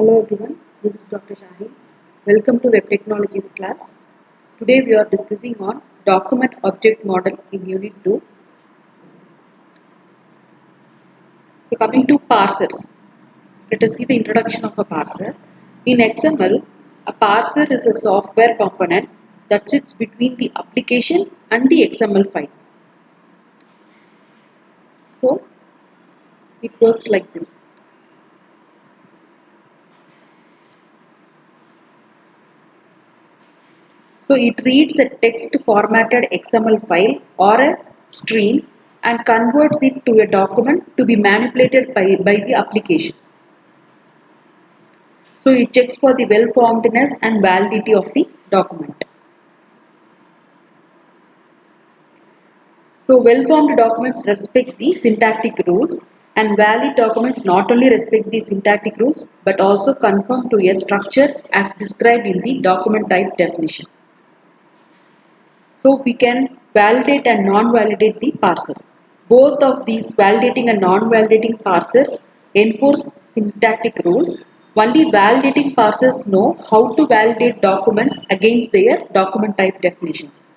Hello everyone, this is Dr. Shaheen. Welcome to Web Technologies class. Today we are discussing on Document Object Model in Unit 2. So coming to parsers, let us see the introduction of a parser. In XML, a parser is a software component that sits between the application and the XML file. So it works like this. So it reads a text formatted XML file or a stream and converts it to a document to be manipulated by the application. So it checks for the well-formedness and validity of the document. So well-formed documents respect the syntactic rules, and valid documents not only respect the syntactic rules but also conform to a structure as described in the document type definition. So we can validate and non-validate the parsers. Both of these validating and non-validating parsers enforce syntactic rules. Only validating parsers know how to validate documents against their document type definitions.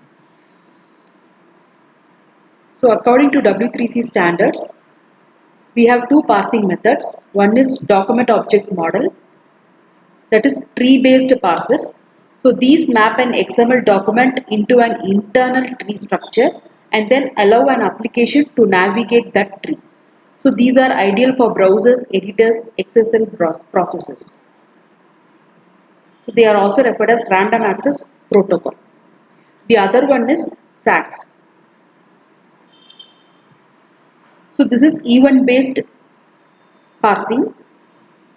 So according to W3C standards, we have two parsing methods. One is document object model, that is tree-based parsers. So these map an XML document into an internal tree structure and then allow an application to navigate that tree. So these are ideal for browsers, editors, XSL processes. So they are also referred as random access protocol. The other one is SACS. So this is event-based parsing.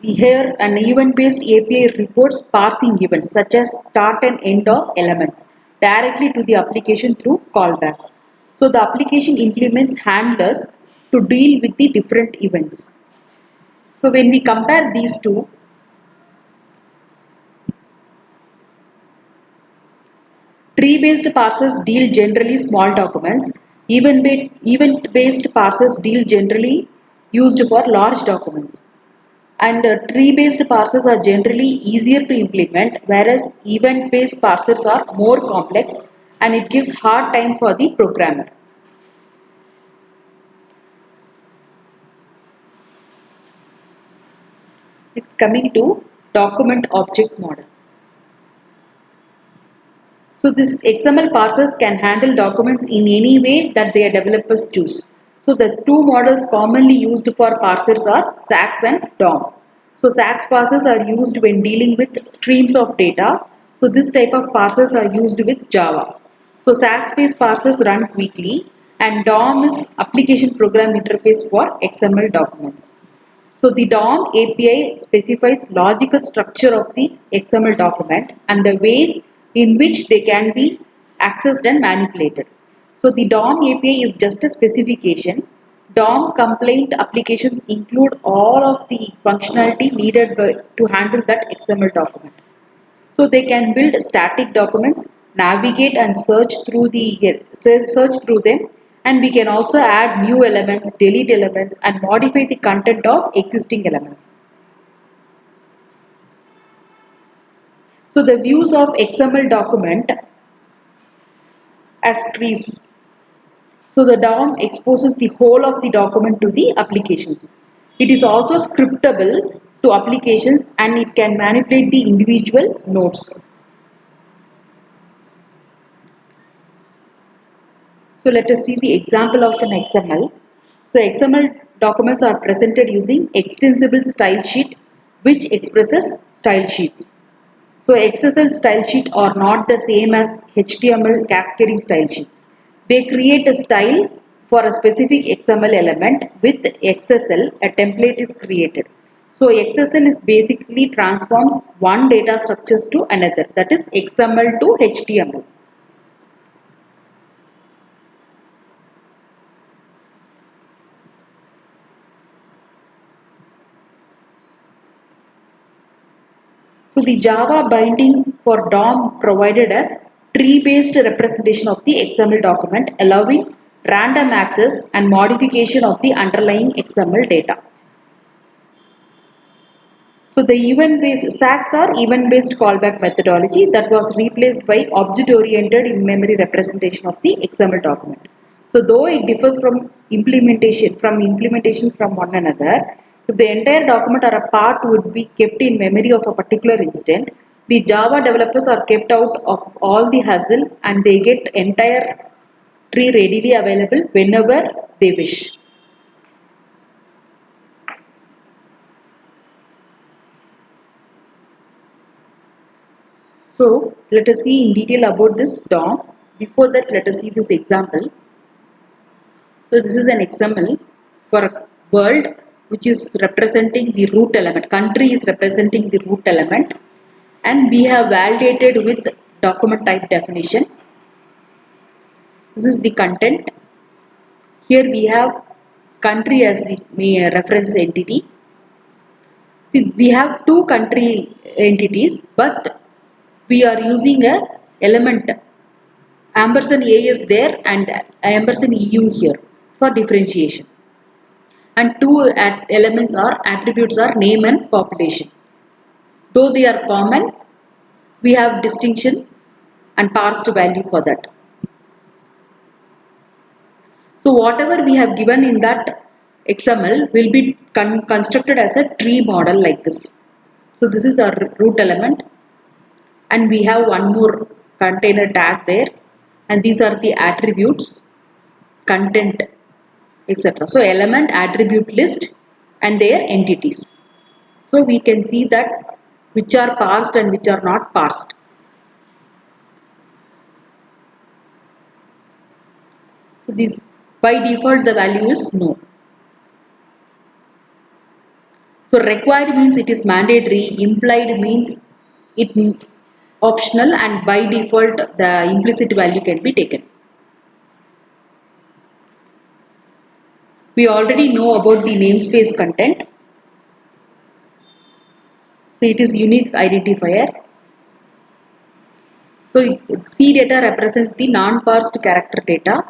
Here an event-based API reports parsing events such as start and end of elements directly to the application through callbacks. So the application implements handlers to deal with the different events. So when we compare these two, tree-based parsers deal generally small documents, event-based parsers deal generally used for large documents. And tree-based parsers are generally easier to implement, whereas event-based parsers are more complex and it gives hard time for the programmer. It's coming to document object model. So this XML parsers can handle documents in any way that their developers choose. So the two models commonly used for parsers are SACS and DOM. So SACS parsers are used when dealing with streams of data. So this type of parsers are used with Java. So SACS-based parsers run quickly and DOM is application program interface for XML documents. So the DOM API specifies logical structure of the XML document and the ways in which they can be accessed and manipulated. So the DOM API is just a specification. DOM compliant applications include all of the functionality needed to handle that XML document. So they can build static documents, navigate and search through them, and we can also add new elements, delete elements, and modify the content of existing elements. So the views of XML document as trees. So the DOM exposes the whole of the document to the applications. It is also scriptable to applications and it can manipulate the individual nodes. So let us see the example of an XML. So XML documents are presented using extensible style sheet which expresses style sheets. So XSL style sheet are not the same as HTML cascading style sheets. They create a style for a specific XML element. With XSL, a template is created. So XSL is basically transforms one data structures to another, that is XML to HTML. So the Java binding for DOM provided a tree-based representation of the XML document, allowing random access and modification of the underlying XML data. So the event-based SACs are event-based callback methodology that was replaced by object-oriented in-memory representation of the XML document. So though it differs from implementation from one another, if the entire document or a part would be kept in memory of a particular instant, the Java developers are kept out of all the hassle and they get entire tree readily available whenever they wish. So let us see in detail about this DOM. Before that, let us see this example. So this is an XML for a world which is representing the root element. Country is representing the root element, and we have validated with document type definition. This is the content. Here we have country as the reference entity. See, we have two country entities, but we are using a element ampersand A is there and ampersand EU here for differentiation. And two elements or attributes are name and population. Though they are common, we have distinction and parsed value for that. So whatever we have given in that XML will be constructed as a tree model like this. So this is our root element, and we have one more container tag there, and these are the attributes, content, etc. So element, attribute list and their entities. So we can see that which are parsed and which are not parsed. So this by default the value is no. So required means it is mandatory, implied means it optional, and by default the implicit value can be taken. We already know about the namespace content. So it is unique identifier. So C data represents the non-parsed character data,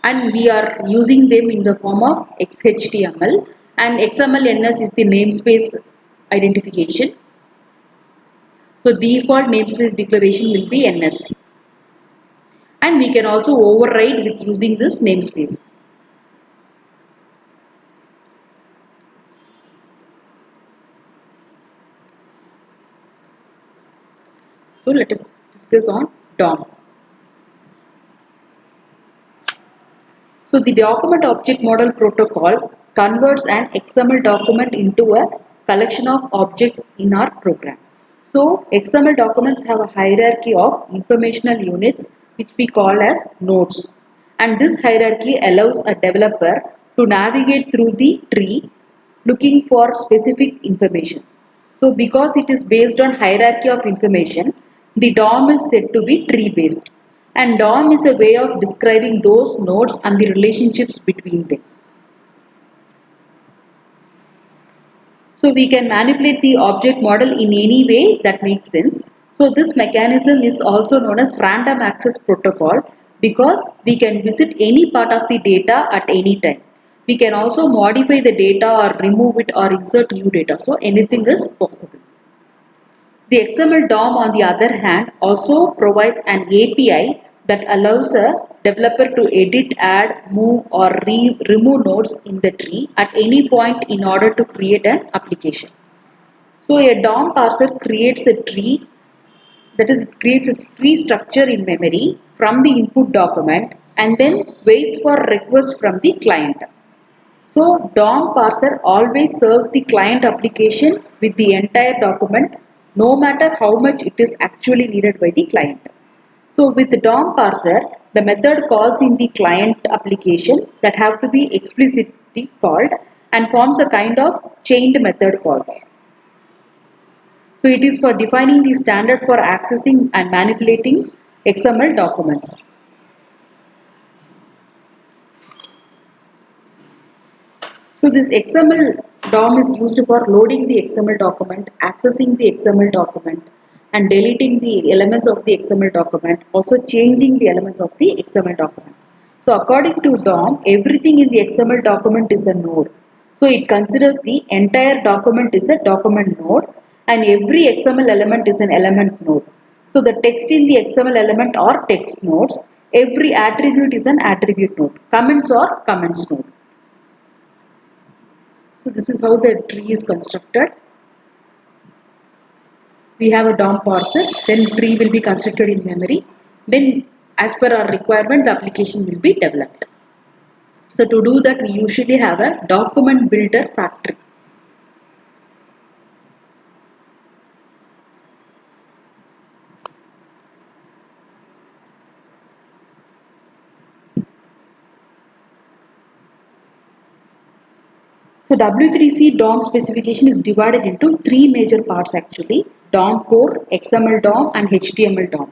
and we are using them in the form of XHTML, and XML-NS is the namespace identification. So default namespace declaration will be NS, and we can also override with using this namespace. So let us discuss on DOM. So the document object model protocol converts an XML document into a collection of objects in our program. So XML documents have a hierarchy of informational units which we call as nodes, and this hierarchy allows a developer to navigate through the tree looking for specific information. So because it is based on hierarchy of information, the DOM is said to be tree based, and DOM is a way of describing those nodes and the relationships between them. So we can manipulate the object model in any way that makes sense. So this mechanism is also known as random access protocol because we can visit any part of the data at any time. We can also modify the data or remove it or insert new data. So anything is possible. The XML DOM, on the other hand, also provides an API that allows a developer to edit, add, move, or remove nodes in the tree at any point in order to create an application. So a DOM parser creates a tree, that is, it creates a tree structure in memory from the input document and then waits for requests from the client. So DOM parser always serves the client application with the entire document, no matter how much it is actually needed by the client. So with the DOM parser, the method calls in the client application that have to be explicitly called and forms a kind of chained method calls. So it is for defining the standard for accessing and manipulating XML documents. So this XML DOM is used for loading the XML document, accessing the XML document, and deleting the elements of the XML document, also changing the elements of the XML document. So according to DOM, everything in the XML document is a node. So it considers the entire document is a document node and every XML element is an element node. So the text in the XML element are text nodes. Every attribute is an attribute node. Comments are comments node. So this is how the tree is constructed. We have a DOM parser, then tree will be constructed in memory. Then as per our requirement, the application will be developed. So to do that, we usually have a document builder factory. So W3C DOM specification is divided into three major parts actually: DOM core, XML DOM and HTML DOM.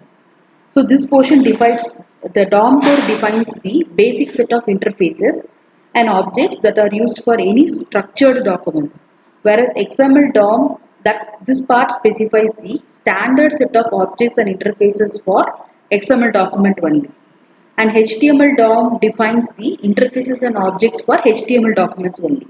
So this portion defines the DOM core defines the basic set of interfaces and objects that are used for any structured documents, whereas XML DOM that this part specifies the standard set of objects and interfaces for XML document only. And HTML DOM defines the interfaces and objects for HTML documents only.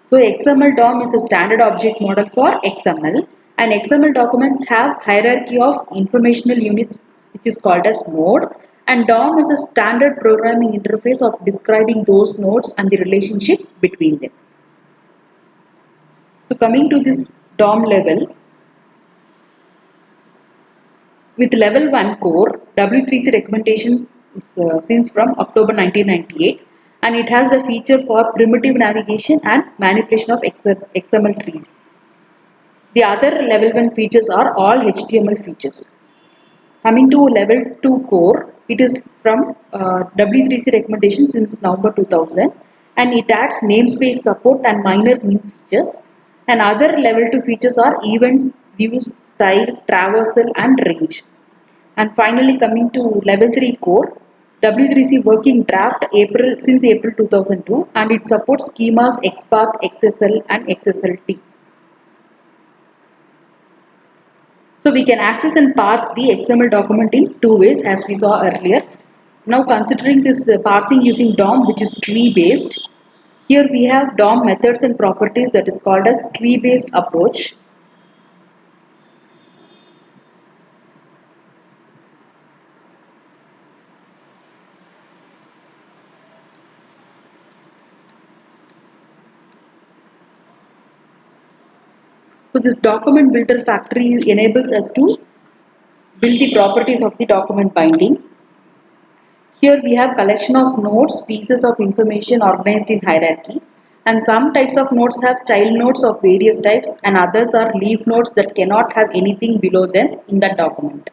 So XML DOM is a standard object model for XML, and XML documents have hierarchy of informational units which is called as node, and DOM is a standard programming interface of describing those nodes and the relationship between them. So coming to this DOM level, with level 1 core, W3C recommendations is since from October 1998, and it has the feature for primitive navigation and manipulation of XML trees. The other level 1 features are all HTML features. Coming to level 2 core, it is from W3C recommendation since November 2000, and it adds namespace support and minor new features. And other level 2 features are events, views, style, traversal and range. And finally coming to level 3 core, W3C working draft April since April 2002, and it supports schemas XPath, XSL and XSLT. So we can access and parse the XML document in two ways as we saw earlier. Now considering this parsing using DOM, which is tree based, here we have DOM methods and properties that is called as tree based approach. So this document builder factory enables us to build the properties of the document binding. Here we have collection of nodes, pieces of information organized in hierarchy, and some types of nodes have child nodes of various types and others are leaf nodes that cannot have anything below them in that document.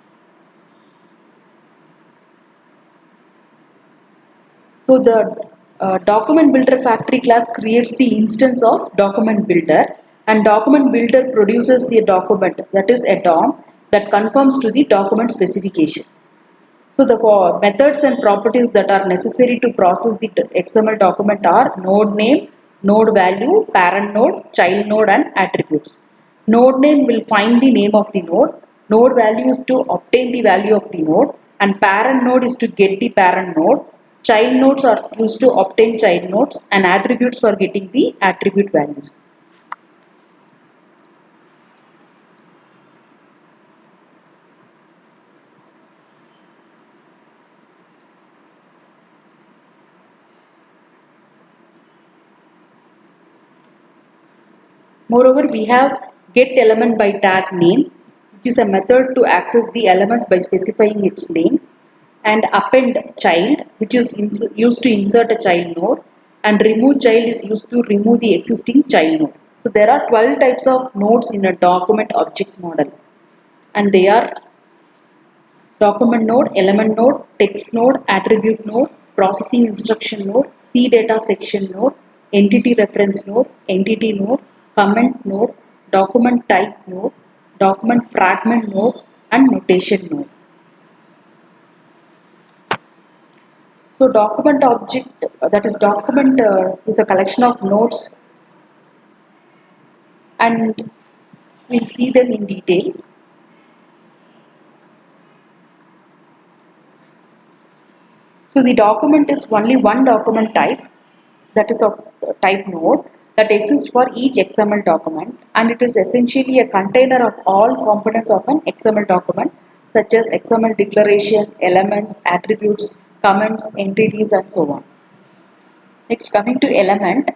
So the document builder factory class creates the instance of document builder, and document builder produces the document, that is a DOM, that conforms to the document specification. So the methods and properties that are necessary to process the XML document are node name, node value, parent node, child node and attributes. Node name will find the name of the node, node value is to obtain the value of the node, and parent node is to get the parent node. Child nodes are used to obtain child nodes and attributes for getting the attribute values. Moreover, we have get element by tag name, which is a method to access the elements by specifying its name, and append child, which is used to insert a child node, and remove child is used to remove the existing child node. So there are 12 types of nodes in a document object model, and they are document node, element node, text node, attribute node, processing instruction node, C data section node, entity reference node, entity node, comment node, document type node, document fragment node, and notation node. So document object, that is document is a collection of nodes, and we'll see them in detail. So the document is only one document type, that is of type node that exists for each XML document, and it is essentially a container of all components of an XML document such as XML declaration, elements, attributes, comments, entities, and so on. Next, coming to element,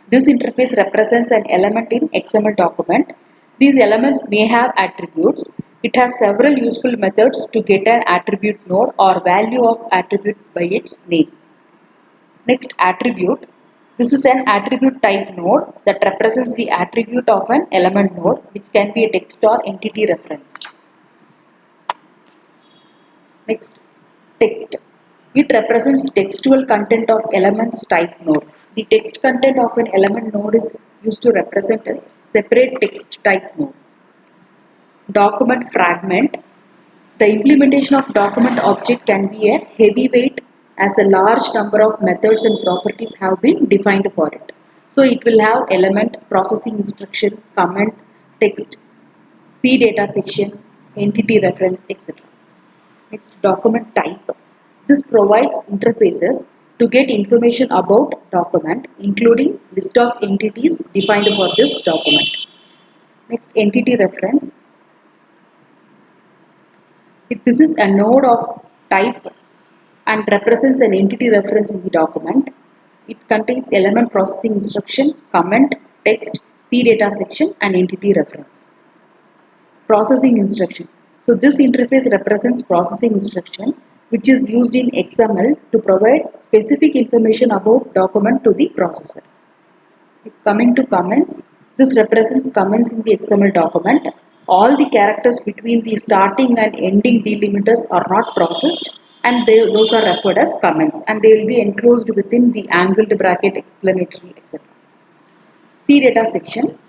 this interface represents an element in XML document. These elements may have attributes. It has several useful methods to get an attribute node or value of attribute by its name. Next, attribute. This is an attribute type node that represents the attribute of an element node, which can be a text or entity reference. Next, text. It represents textual content of elements type node. The text content of an element node is used to represent a separate text type node. Document fragment. The implementation of document object can be a heavyweight as a large number of methods and properties have been defined for it. So it will have element, processing instruction, comment, text, C data section, entity reference, etc. Next, document type. This provides interfaces to get information about document, including list of entities defined for this document. Next, entity reference. This is a node of type and represents an entity reference in the document. It contains element processing instruction, comment, text, C data section, and entity reference. Processing instruction. So this interface represents processing instruction, which is used in XML to provide specific information about document to the processor. Coming to comments, this represents comments in the XML document. All the characters between the starting and ending delimiters are not processed, and those are referred as comments, and they will be enclosed within the angled bracket, exclamatory, etc. C data section.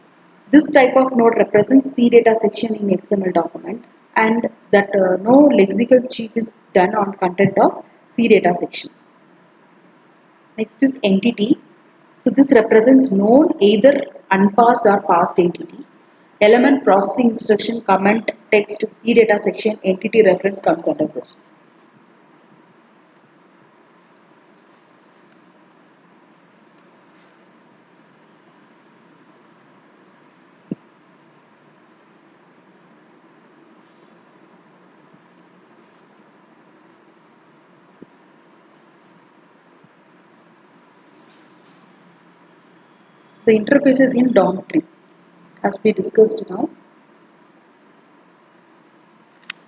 This type of node represents C data section in XML document, and that no lexical cheat is done on content of C data section. Next is entity. So this represents known either unparsed or parsed entity. Element processing instruction, comment, text, C data section, entity reference comes under this. The interfaces in DOM tree, as we discussed now.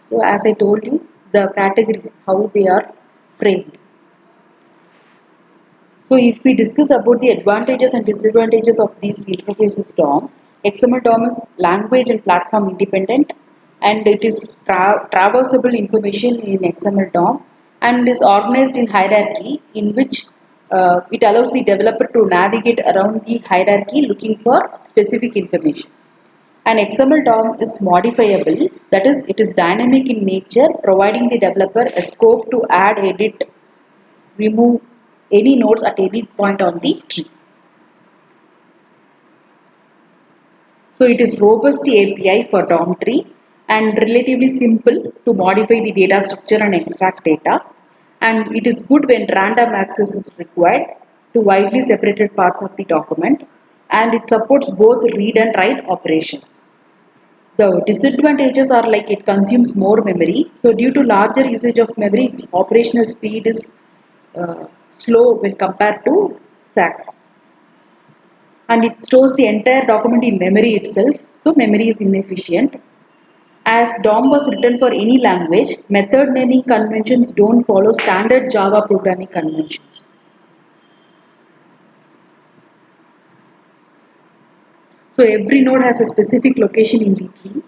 So as I told you, the categories, how they are framed. So if we discuss about the advantages and disadvantages of these interfaces DOM, XML DOM is language and platform independent, and it is traversable information in XML DOM, and is organized in hierarchy in which it allows the developer to navigate around the hierarchy looking for specific information. An XML DOM is modifiable, that is, it is dynamic in nature, providing the developer a scope to add, edit, remove any nodes at any point on the tree. So it is robust API for DOM tree and relatively simple to modify the data structure and extract data. And it is good when random access is required to widely separated parts of the document, and it supports both read and write operations. The disadvantages are like it consumes more memory. So due to larger usage of memory, its operational speed is slow when compared to SACS. And it stores the entire document in memory itself, so memory is inefficient. As DOM was written for any language, method naming conventions don't follow standard Java programming conventions. So every node has a specific location in the tree.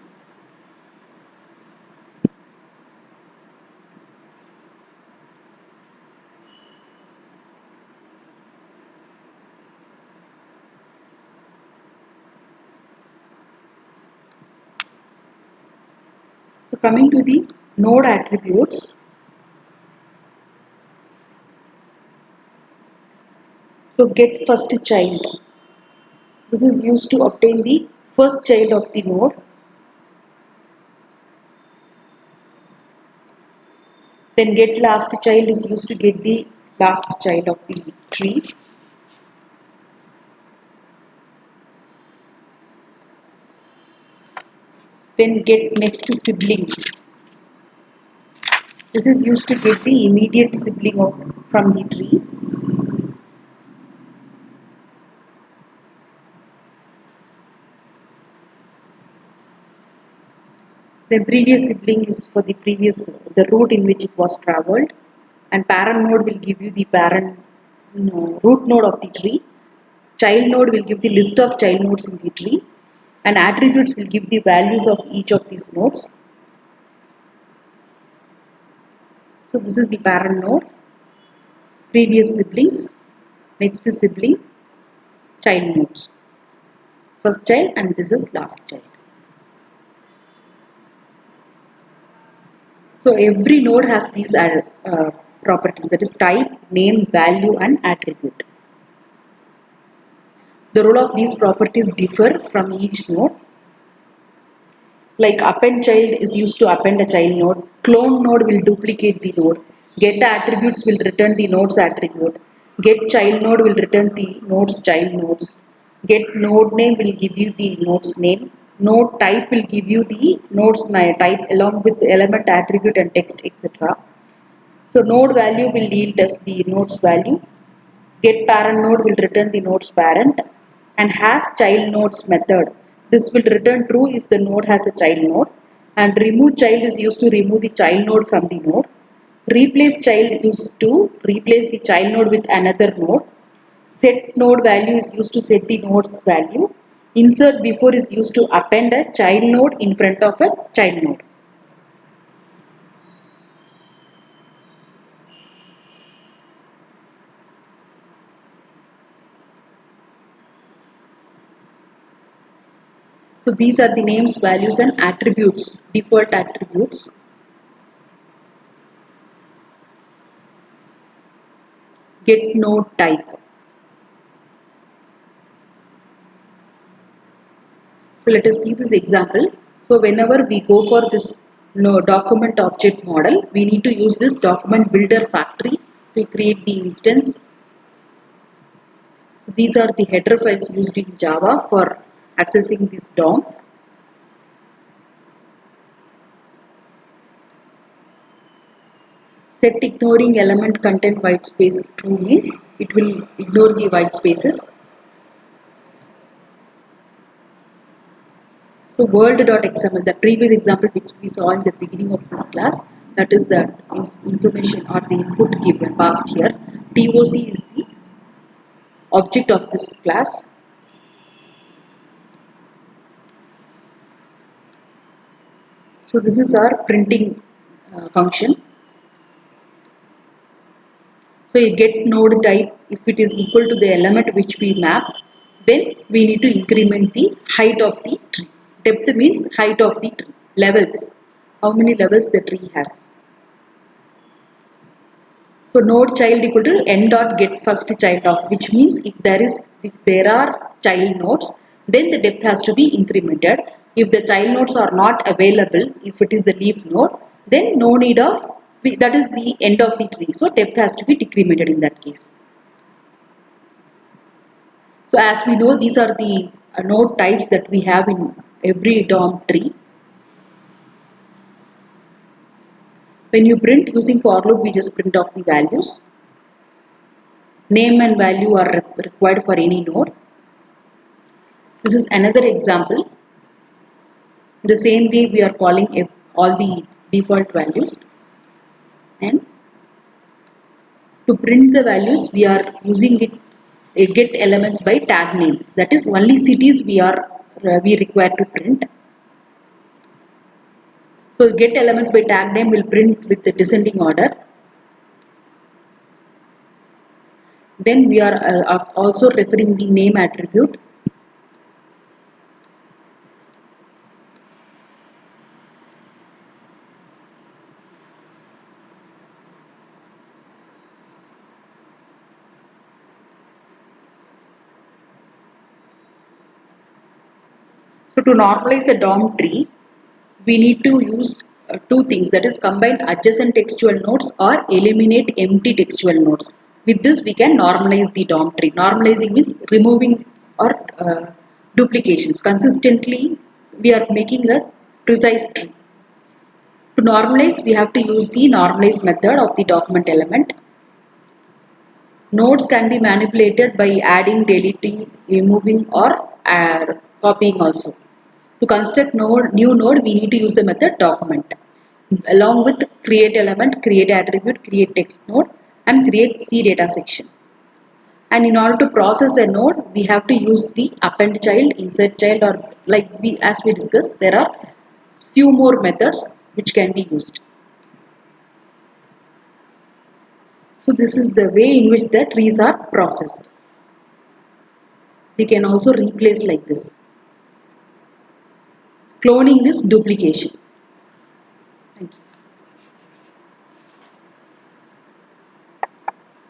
So coming to the node attributes. So get first child. This is used to obtain the first child of the node. Then get last child is used to get the last child of the tree. Then get next sibling. This is used to get the immediate sibling from the tree. The previous sibling is for the route in which it was travelled, and parent node will give you the parent root node of the tree. Child node will give the list of child nodes in the tree, and attributes will give the values of each of these nodes. So this is the parent node, previous siblings, next sibling, child nodes, first child, and this is last child. So every node has these properties, that is type, name, value, and attribute. The role of these properties differ from each node. Like append child is used to append a child node, clone node will duplicate the node, get attributes will return the node's attribute, get child node will return the node's child nodes, get node name will give you the node's name, node type will give you the node's type along with element attribute and text, etc. So node value will yield us the node's value. Get parent node will return the node's parent, and has child nodes method. This will return true if the node has a child node, and remove child is used to remove the child node from the node. Replace child used to replace the child node with another node. Set node value is used to set the node's value. Insert before is used to append a child node in front of a child node. So these are the names, values, and attributes, default attributes. Get node type. So let us see this example. So whenever we go for this document object model, we need to use this document builder factory to create the instance. So these are the header files used in Java for accessing this DOM. Set ignoring element content white space true means it will ignore the white spaces. So world.xml, the previous example which we saw in the beginning of this class, that is the information or the input given passed here. TOC is the object of this class. So this is our printing function. So you get node type, if it is equal to the element which we map, then we need to increment the height of the tree. Depth means height of the tree. Levels, how many levels the tree has. So node child equal to n dot get first child of, which means if there are child nodes, then the depth has to be incremented. If the child nodes are not available, if it is the leaf node, then no need of, that is the end of the tree. So depth has to be decremented in that case. So as we know, these are the node types that we have in every DOM tree. When you print using for loop, we just print off the values. Name and value are required for any node. This is another example. The same way we are calling all the default values, and to print the values we are using get elements by tag name. That is only cities we require to print. So get elements by tag name will print with the descending order. Then we are also referring the name attribute. So to normalize a DOM tree, we need to use two things, that is combine adjacent textual nodes or eliminate empty textual nodes. With this we can normalize the DOM tree. Normalizing means removing or duplications. Consistently we are making a precise tree. To normalize, we have to use the normalize method of the document element. Nodes can be manipulated by adding, deleting, removing, or copying also. To construct new node, we need to use the method document. Along with create element, create attribute, create text node, and create C data section. And in order to process a node, we have to use the append child, insert child, or as we discussed, there are few more methods which can be used. So this is the way in which the trees are processed. We can also replace like this. Cloning is duplication.